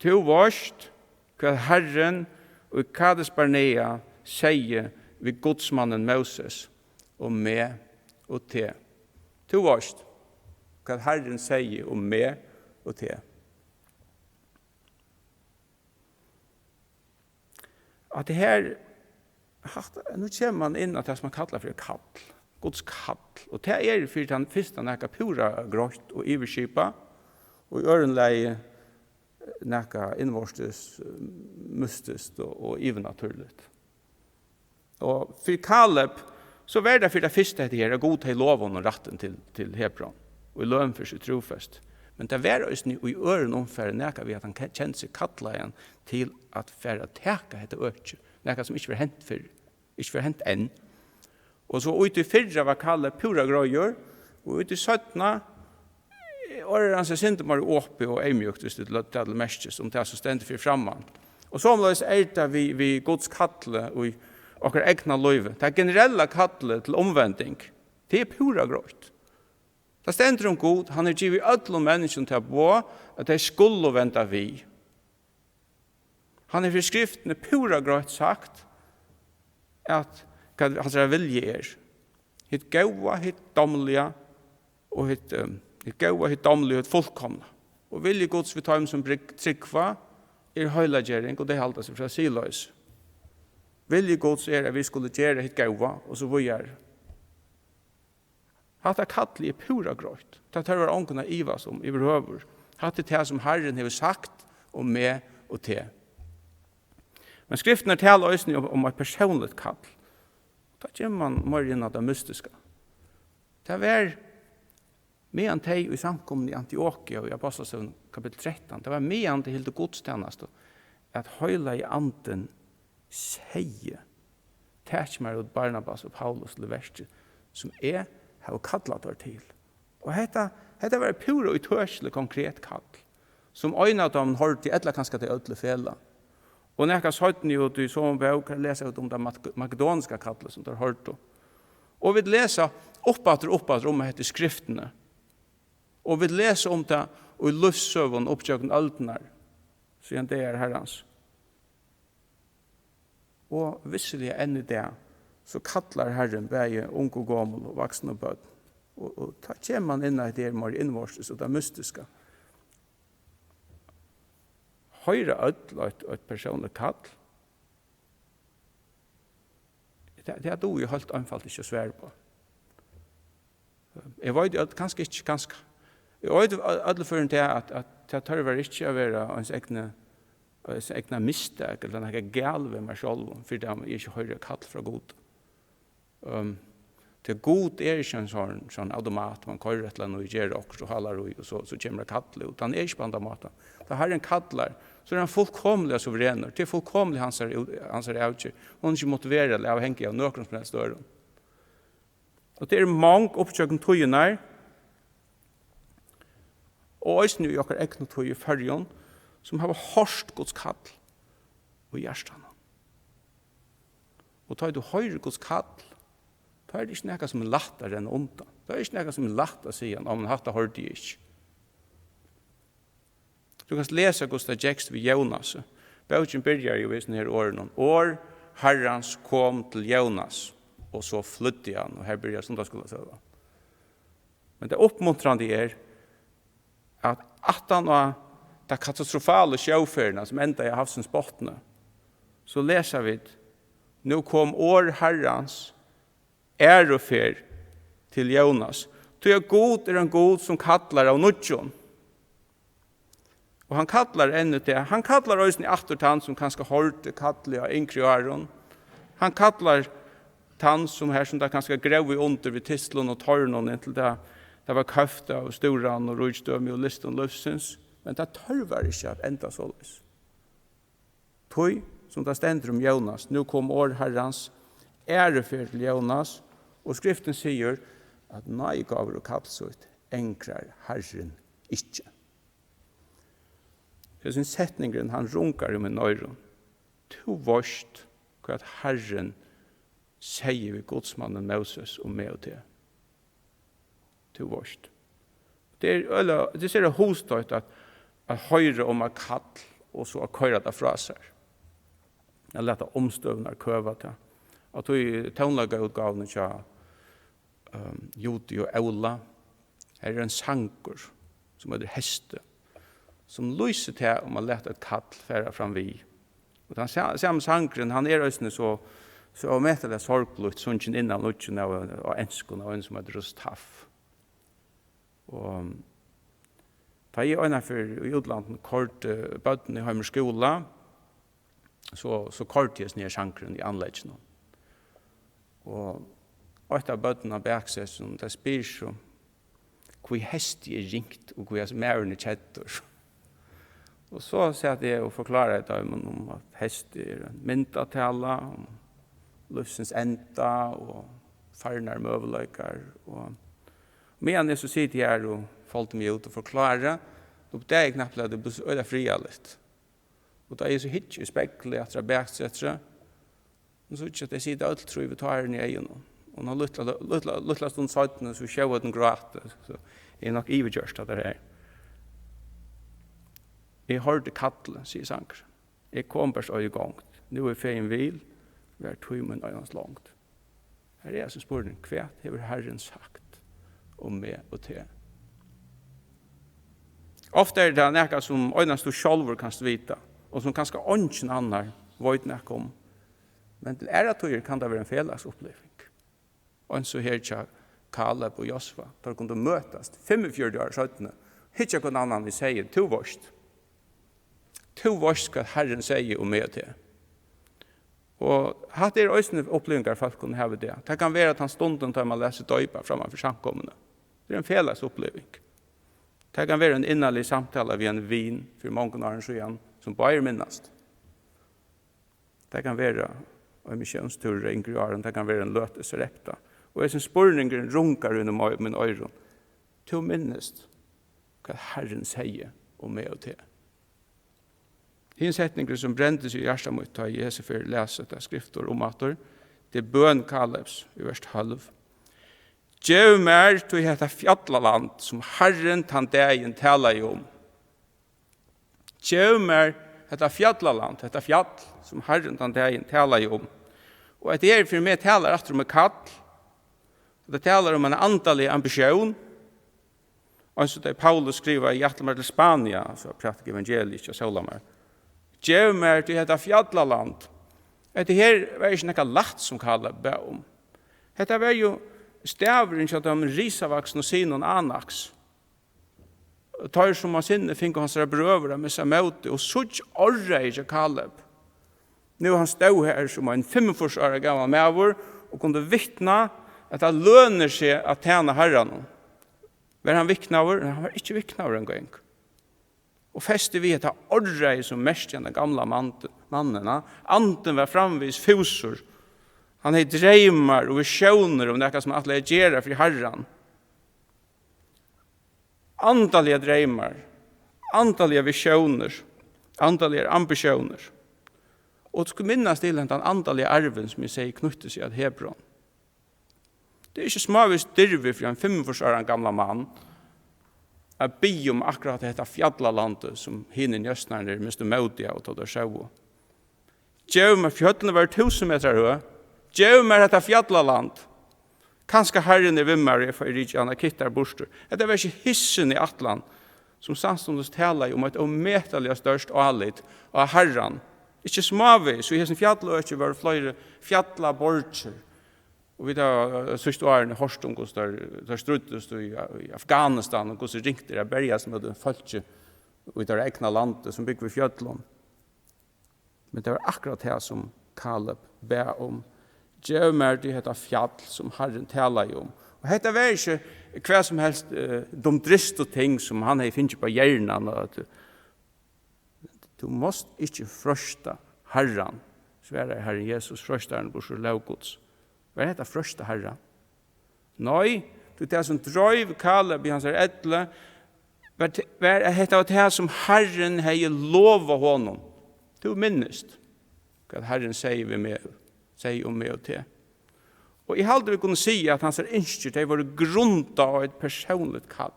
«Tu varst, hva Herren og Kades Barnea sier vi godsmannen Moses og med og te. Tu varst, hva Herren sier om med og te. At det her, nå kommer man inn at det som man kallar for kall, Guds kall. Og det er for den første nækka pura grått og iverskipa, og i ørenleie nækka innvorstes, mystisk og ivernaturligt. Og for Kaleb, så var det for det første etter her, god til loven og ratten til Hebron, og i løn for sitt trofest. Men det var også i øren omfære nækka vi at han kjente seg kattla igjen til at fære teka hette økje, nækka som ikke var hent før, ikke var hent enn. Og så ut i fyrra var kallet pura grøyer, og ut i 17 og han seg sint mer åpe og eimjukt hvis det løtte til mest som det er så stendig for framman. Og så omløs det vi Guds kattle og okkar egna løyve. Det generella kattle til omvending, det er pura grøyt. Det stender om God, han givet ødlom mennesken til å bo, at de skulle venda vi. Han i skriftene pura grøyt sagt at hva hans vilje er. Hitt gaua, hitt domlige, og hitt gaua, hitt domlige, hitt fullkomna. Og vilje Guds vi tar som tryggva er høylagjering, og det halda seg fra siløys. Vilje Guds er at vi skulle gjøre hitt gaua, og så vi er. Hatt er kattelig pura grøyt. Det tar var ångene iva som i behøver. Hatt er det som Herren har sagt om meg og te. Men skriften taler også om et personligt kall. Da kommer man mer inn av det mystiske. Det var medan de i samkommen i Antiokia og i Apostlesøvn kapitel 13, det var medan de hilde godstjeneste at høyla i anden sier Tachmer og Barnabas og Paulus til verset som har kallat der til. Og dette var pura og utørselig konkret kall som øyne av dem hørte eller kanskje til ødle fela. Og når jeg har jo i sånn bøk, kan jeg lese ut om det makedonske kallet som de har hørt. Og vi leser oppatter om dette skriftene. Og vi leser om det og i løssøven oppgjøkken altene, siden det er herrens. Og visselig enn i det, så kallar Herren begge ung og gammel og vaksne og bød. Og da kommer man inn i det mer innvorses og det mystiske. Høyre ødel og et personlig kall. Det er jo helt anfalt ikke å svære på. Jeg vet at kanskje ikke, kanskje. Jeg vet ødel for en til at det tør ikke å være ens egna mistak eller noe gale ved meg selv, for det er ikke høyre kall fra god. Det god er ikke en sånn automat, man kører et eller annet og gjør også og haler og så kommer det kattle ut. Han er ikke på andre måter. Da har en kattler, så er han fullkomlig og suverener. Det er fullkomlig hans er avgjør. Hun er ikke motiveret eller avhengig av noen som helst døren. Og det er mange oppsøkende tøyene og også nå i okker ekne tøy i førjen som har hørst Guds kall og hjertene. Og tar du høyre Guds kall, da er det ikke noe som er lettere enn ondt. Det er ikke noe som er lett å si om man hatt det hørte jeg ikke. Du kan lese Gustav Jekst ved Jonas. Bøkken begynner jo i sånne her årene. År Herrens kom til Jonas, og så flyttet han, og her begynner søndagsskolen. Men det oppmuntrende er at han var det katastrofale sjøførene som enda i havsens bottene, så leser vi nå kom år Herrens ærofer til Jonas. Så er god en god som kallar av nudjon. Og han kallar ännu det. Han kallar også i attertann som kanskje hårde kallar av yngre åren. Han kallar tann som her som det kanskje grøv i under vid tistlån og tørnån inntil det var køfta og storan og rujstømi og listen løvsins. Men det tørvar ikke at enda såleis. Tøy som det stender om Jonas. Nu kom år Herrens ærefer til Jonas. Og skriften sier at nøygaver og kallsut enkrar Herren ikke. Det er sin setningen han runkar med nøyron. To vorst hva at Herren sier vi godsmannen Moses og med og til. To vorst. Det ser hostøyt at høyre om at kall og så at køyre det fra seg. Jeg lette omstøvner køva til. Og tog i tånlaga-utgavene til Jodi og Eula. Her er en sanger som heter Heste, som lyser til om å lete et kall fære fram vi. Og den samme sangeren, han er også så meter det sorglut, sunnsyn innan lutsjen og enskene og en som heter Rustaf. Og da jeg øyne for i utlandet kort bøtten i Heimer skola, så kort jeg ned sangeren i anleggene. Og et av bøttene bak seg som det spyr så hvor hest er ringt og hvor mærene kjetter. Og så sier jeg og forklarer jeg om at hest er en myntatale, om løsens enda og farnar möjligheter. Och medan jag så sitter här och följde mig ut och förklarar, då det är knappt att det blir så öde frialigt. Och då är jag så hittig i spekler att det är bäst, och så inte att jag sitter allt tror vi tar den i egen. Och när lilla stund satt så själv att den gråter, så är nog ivergjørst att det här. Jeg hørte kattle, sier Sanker. Jeg kom bare så i gang. Nå er feien vil, vi er tøymen øyens langt. Her er jeg som spør den, hva har Herren sagt om meg og til? Ofte er det noe som øynens du selv kan vite, og som kanskje ønsken annar vet noe om. Men til æretøyer kan det være en felags oppleving. Og så her til Kaleb og Josva, da kunne møtes 45 år 17. Ikke noen annan vi sier, to vorst. To vorst hva Herren sier om meg til. Og hatt er også opplevelser folk kunne ha det. Det kan være at han stunden tar man leser døypa framfor samkommende. Det er en felags oppleving. Det kan være en innerlig samtale ved en vin for mange år siden som bare minnast. Det kan være en misjonstur i yngre åren, det kan være en løtes repta. Og jeg synes spørningen runkar under min øyron. Til minnest hva Herren sier om meg og til. Hinsetninger som brentes i hjertet mot da Jesus for lese det skrifter om atter, det er bøn Kalebs i vers 12. Gjev mer til dette fjallaland som Herren tan dagen taler om. Gjev mer dette fjallaland, dette fjall som Herren tan dagen taler om. Og at det er for meg taler etter om et kall. Det taler om en antallig ambisjon. Og så det Paulus skriver i hjertet til Spania, så prater evangeliet og Solamar. Gjev mer til dette fjallaland. Dette her var ikke noe lagt som Kaleb ba om. Dette var jo stavren til de risavaksen og sinon anaks. Tar som han sinne finner hans brøvere med seg møte, og sutt orre ikke Kaleb. Nå han stod her som en 45-årig gammel mævor, og kunne vittna at det lønner seg at tjene herren. Var han vittnaver? Han var ikke vittnaver en gang. Og feste vi etter orre som mest enn den gamle mannene. Anten var framvis fusor. Han har dreymar og visjoner om det som alle gjør for herren. Antallige dreymar, antallige visjoner, antallige ambisjoner. Og det skulle minnes til den antallige arven som jeg sier knyttes i Hebron. Det er ikke smavis dyrve for en 45-årig gamla mann at be om akkurat dette fjallalandet som hinner njøstnerne miste mødige og tog det sjøv. Gjev meg fjøttene var 1000 meter høy. Gjev meg dette fjallaland. Kanskje herren vimmar for rikjana kittar borster. Det var ikke hissen i Atlant som samståndes taler om et ometallig størst alit av herren. Ikke smavis, og i hessen fjalløkje var flere fjallaborger. Og vi tar sørste årene hørst om hvordan det struttes i Afghanistan, og hvordan ringte det berges med det folket i det egna landet som bygger ved fjøtlen. Men det var akkurat det som Kaleb ber om. Gjev mer til dette fjall som Herren taler om. Og dette var ikke hva som helst dumdrist og ting som han har finnet på hjernen. Du måst ikke frøste Herren, svære Herren Jesus, frøste Herren bors og lovgods. Hva er dette frøste Herren? Nei, det er som drøyv Kaleb i hans edle, hva er det som Herren har lovet honom. Du minnest hva Herren sier vi med, sier om meg og til. Og jeg halde vi kunne si at hans innskjert det var grunnt av et personligt kall.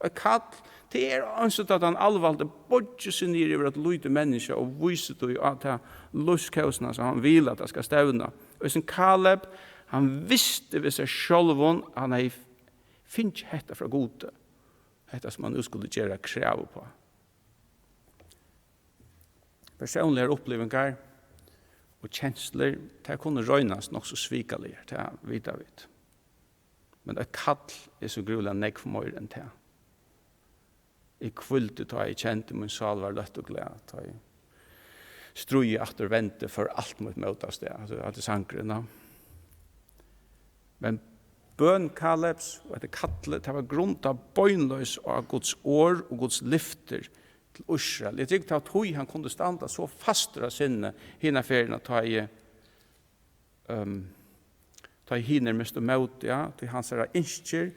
Og et kall, det er ansett at han allvalgte bodde seg ned over et lydde menneske og viset det at det luskausene som han vil at det skal stevne. Og sin Kaleb, han visste ved seg selv han har finnet dette fra gode. Dette som han nu skulle gjøre krav på. Personlige opplevelser og kjensler, det kunne røynes nok så svikalig, det vet jeg vet. Men et kall er så grulig nekk for mer enn det. Jeg kvulte da jeg kjente min sal var løtt og gled, da jeg strøy etter vente for alt mot møtes det, altså alt er sangrene. Men bøn Kalebs og etter kallet, det var grunnt av bøgnløs av Guds år og Guds lyfter til Israel. Jeg tyckte at han kunde standa så fast av sinne hina ferien at ta hinner mest og mot, ja, til hans er innskjer,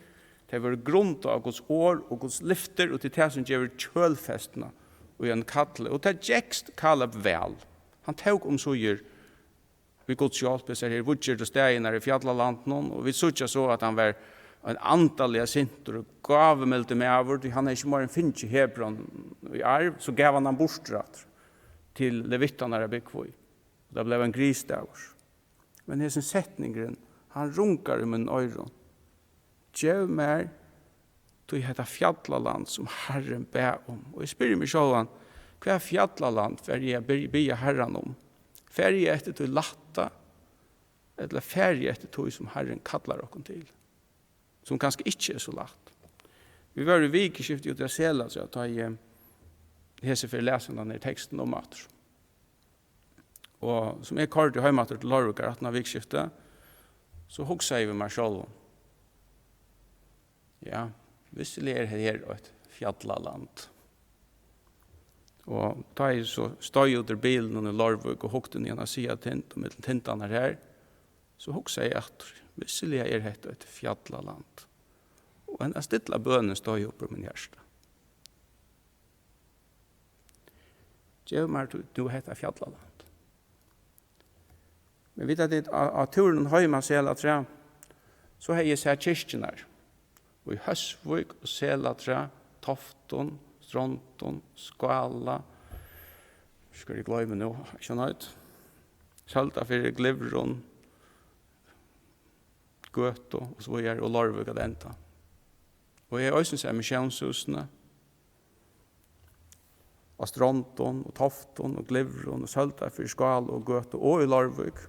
det var grunnt av Guds år og Guds lyfter, og til det som gjør kjølfestene og en kattle. Og det gikst Kaleb vel. Han tog så gjør vi Guds hjelp, så her vudger til stegene i fjallalandet, og vi sørger så at han var en antallig sinter og gavemeldte med over, han er ikke mer enn finnes i Hebron i arv, så gav han bostrat til levittene av Byggvøy. Det ble en gris der. Men i sin setningen, han runkar i min øyron. Gjev mer til dette fjallaland som Herren ber om. Og jeg spyrir meg sjålan, hva er fjallaland for jeg ber Herren om? Ferie etter til latta, eller ferie etter til som Herren kallar oss til? Som kanskje ikke er så lagt. Vi var i vikeskiftet ut av Sela, så jeg tar i hese for lesene ned teksten om mater. Og som jeg kallte i høymater til Lorvukar 18 av vikeskiftet, så hugsa jeg meg selv. Ja, visselig er her et fjallaland. Og da jeg så stod ut i bilen under Lorvuk og hukte ned og sier tint, og mellom tintene her, så hugsa jeg at visselig er her et fjallaland. Og en stilla bønnen stod oppe på min hjerte. Gjev meg du heter fjallaland. Men vet at av turen høyma Sela tre, så har jeg sett kyrkjen her. Og i Høsvøk og Sela tre, Tofton, Stronton, Skala, skal jeg glemme nå, ikke nøyd. Kjøltafyr, Glivron, Gøto, og så er og Lorvøk og Denta. Og jeg også ser misjonshusene, og Stronton, og Tofton, og Glivron, og Kjøltafyr, Skala og Gøto, og i Lorvøk.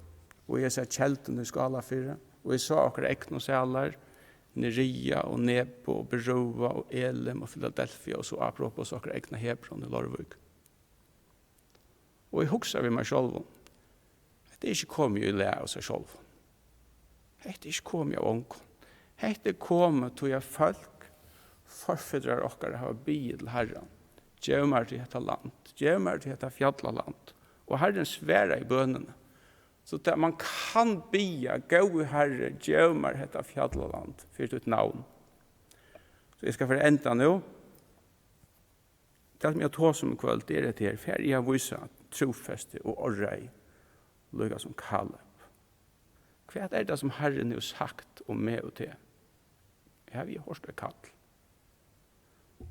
Og jeg ser Kjelten i Skalafyra, og jeg så akkurat Eknosalar, Neria og Nebo og Berova og Elim og Philadelphia, og så apropos akkurat Ekna Hebron i Lorvøk. Og jeg husker vi meg selv om, det er ikke kommet i lære av seg selv. Det er ikke kommet av ånden. Det er kommet til at folk forfedrer dere har biet til Herren. Gjør meg til dette land, gjør meg til dette fjallaland. Og Herren sværer i bønene. Så att man kan bia gå Herre, gjør meg dette fjallaland for ditt navn. Så jeg skal få enda nå. Det som jeg tar som kveld, det er det her, for jeg har vist trofeste og orrei, lukka som Kaleb. Hva er det som Herren har sagt om meg og til? Jeg har hørt det kall.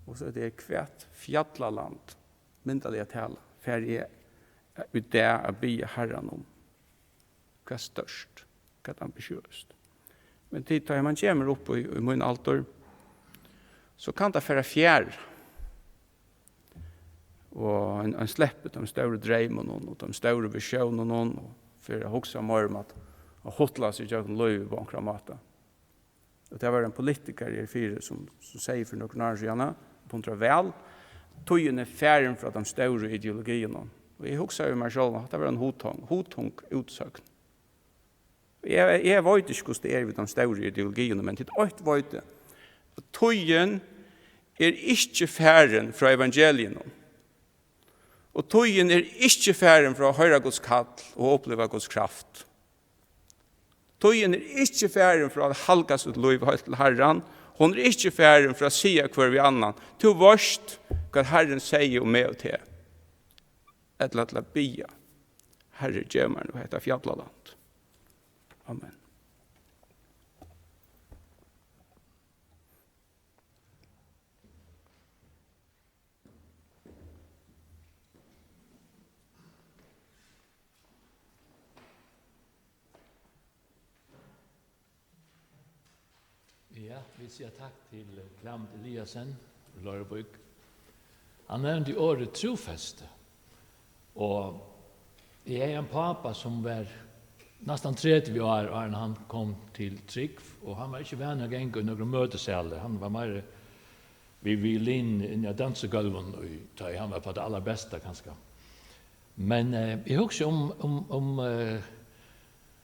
Og så er det hvert fjallaland, myndelig å tale, for jeg er det å bia Herren om. Hva er størst, hva er ambitiøst. Men tid da man kommer opp i min alder, så kan det være fjær. Og en slipper de større dreimene og de større visjonene, for å huske mer om at hotla seg til løy på en måte. Og det var en politiker i fire som sier for noen år siden, på en vel, tog er fjæren fra de større ideologiene. Og jeg husker meg selv at det var en hotung utsøkning. Jeg vet ikke hvordan det er ved de større ideologiene, men til alt vet jeg at tøyen er ikke færen fra evangeliene. Og tøyen er ikke færen fra å høre Guds kall og oppleve Guds kraft. Tøyen er ikke færen fra å halka sitt liv til Herren. Hun er ikke færen fra å si hver vi annan. Til vårt hva Herren sier om meg og til. Eller til å bia. Herre, gjør meg noe etter fjallaland. Amen. Ja, vi sier takk til Klamd Eliasen, Lorvøk. Han nevnte året trofeste. Og jeg er en pappa som var nästan 30 år när han kom till Trygg, och han var inte vän att gå i några mötesalar. Han var mer vi violin in i dansgolven och han var på det allra bästa kanske. Men jag också om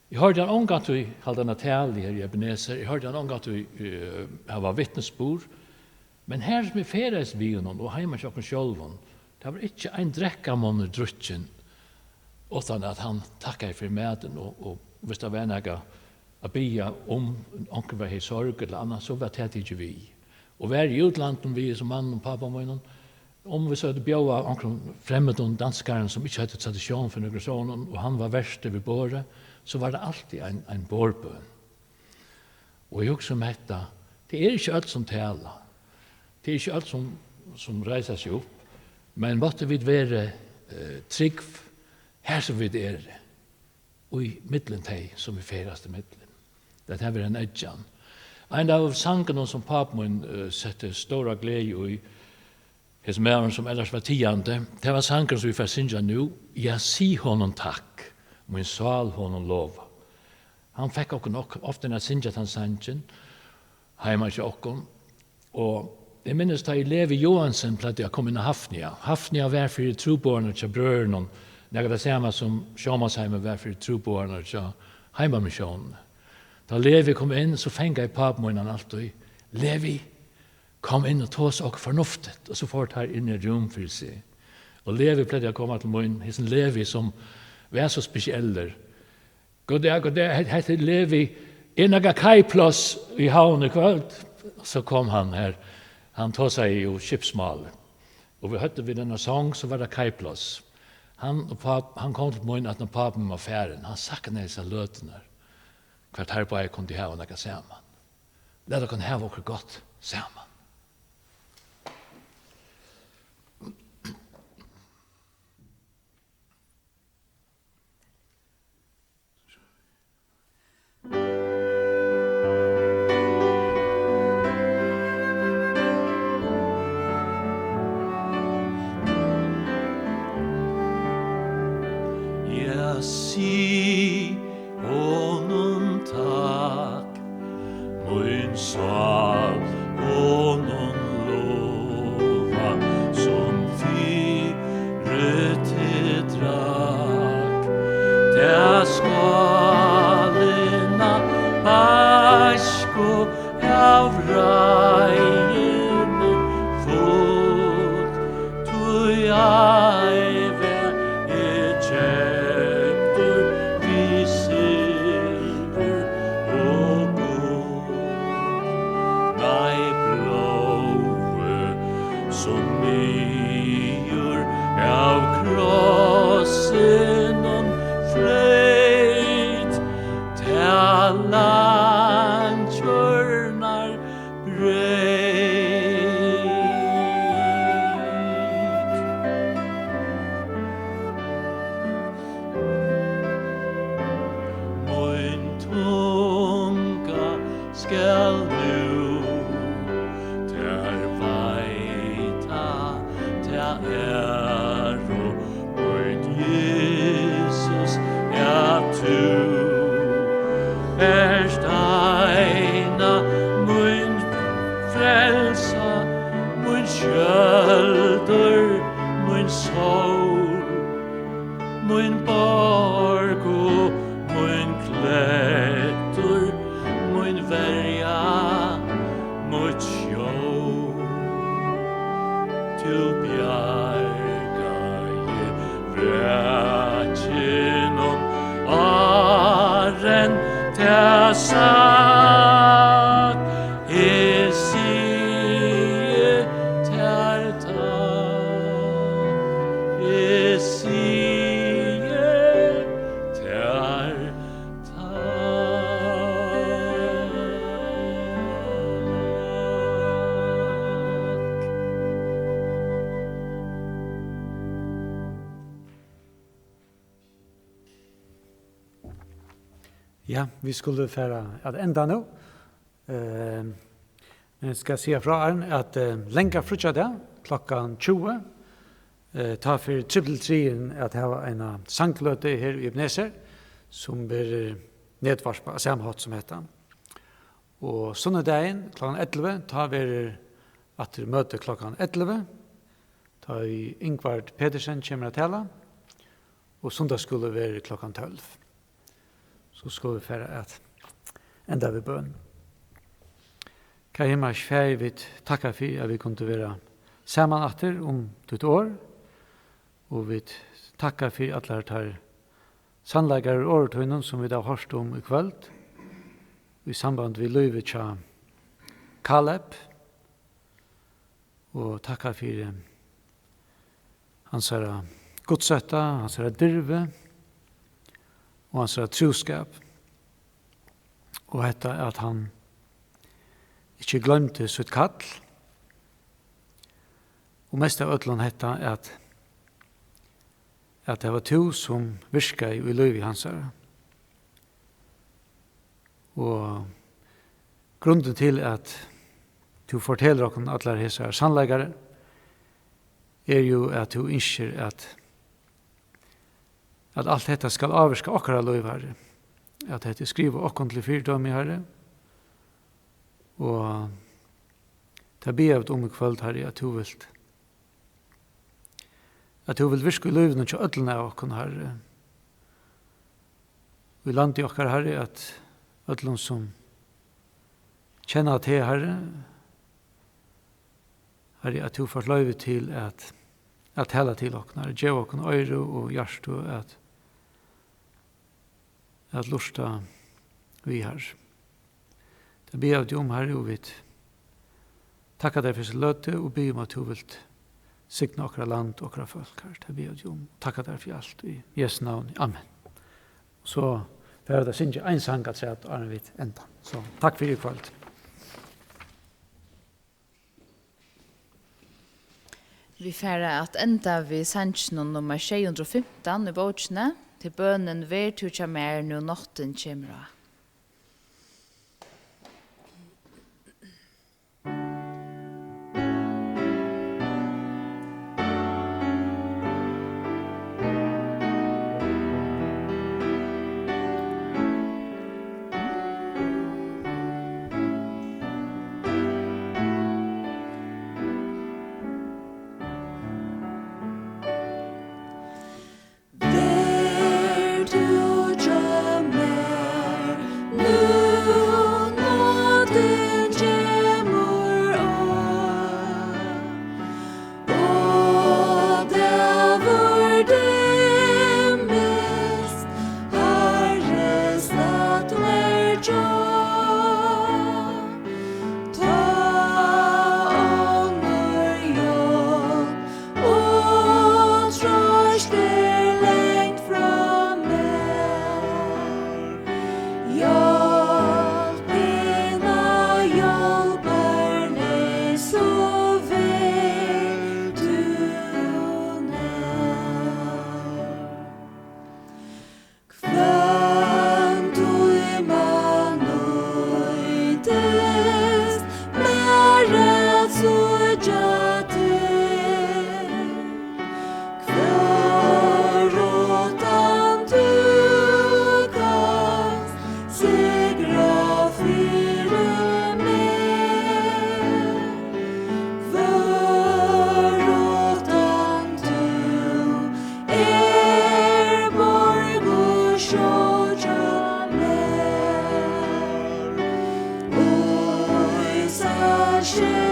jag hörde en gång att vi hade en tal här i Ebenezer. Jag hörde en gång att vi var vittnesbord. Men här som är färdas vi och hemma chocken självon. Det var inte en dräcka man drucken. Utan att han tackar för maten och visst av några att bya onkel var i sorg eller annat, så var det inte vi. Och var i utlandet vi som mann och pappa och om vi så hade bjöa onkel främmande danskaren som inte hade tradition för några sån och han var värst vid båret, så var det alltid en bårbön. Och jag också mätta, det är inte allt som talar. Det är inte allt som reser sig upp. Men måtte vi være trygg her som vi er og i middelen teg som vi ferast i middelen. Det her var en edjan. En av sangene som papen sette stora glede i hans mæren som ellers var tiande, det var sangene som vi får synge nu. Jeg si honom takk, min sal honom lova. Han fikk ofte når synge han sangen, heima til okken, og jeg minnes da Levi Johansen platt jeg kom inn i Hafnia. Hafnia var for troborene til brødene, når det samme som Sjåmasheimen var for troborene til heimamisjonen. Da Levi kom inn, så fengt jeg papmoinen alltid. Levi, kom inn og ta oss fornuftet, og så får det her inn i rom for seg. Og Levi platt jeg komme til min, hessen Levi som var så spesielle. God dag, heter Levi, innega kajplass i havn i kveld. Så kom han her. Han tog seg jo skipsmal. Og vi hørte ved denne sang, så var det kajplass. Han kom til min at når papen var færen, han sakket ned seg løtene. Hvert her bare kunne de ha noe sammen. Lad dere ha noe godt sammen. Si honom takk, min sal honom lova, som fyre til drakk, der skalena asko av regene fot, tu jeg ver Ja, vi skulle fære at enda nå. Men jeg skal si fra Arne at lenge frutja det, klokkan 20, ta for trippeltrien at jeg har en sangløte her i Ebenezer, som blir nedvarspa av samme hatt som heter. Og sånne dagen, klokkan 11, tar vi at møte klokkan 11, tar vi Ingvard Pedersen kommer til tala, og søndag skulle være klokkan 12. Så skal vi fære at enda ved bøn. Kære himmels fære, vi takkar for at vi kunne være sammen etter om ditt år, og vi takkar for at det er sannleggere åretøynen som vi da har hørt om i kveld, i samband vi livet tja Kaleb, og takka for hans herra godsøtta, hans herra dirve, og hans herra troskap. Og hetta at han ikke glemte sitt kall, og mest av ødlån hetta at det var to som virka i livet hans herra. Og grunden til at du forteller oss at alle disse sannleggere jo at du ønsker at alt dette skal avvirke akkurat lov, Herre. At dette skriver oss til fyrdom i Herre. Og det ber jeg om i kveld, Herre, at du vil virke i lovene til ødlene av oss, Herre. Vi lander i oss, Herre, at ødlene som kjenner til, Herre, Herre, at du får lov til at tale til oss, Herre, gjør oss øyre og hjerte, og at lusta vi her. Det ber jeg om, Herre, og vi takker deg for sin løte, og ber om at du vil signe okra land, okra folk her. Det ber jeg om. Takker deg for alt i Jesu navn. Amen. Så får jeg synge en sang at jeg har en vidt enda. Så takk for i kveld. Vi færre at enda vi sannsjonen nummer 615 i båtsene til bønnen «Vær tu tja mer nu notten kjemra». Vær du tja mer nu notten kjemur og det var det mest Herres natt var tja ta honor jord og trøst lengt fra meg. Hjelp dina hjelperne så vel du nær. Kvann du man nøydest, mer at sødja til. Kvarotan du kan segra fyre meg. Kvarotan du borg og sjåja meg. Oi, sa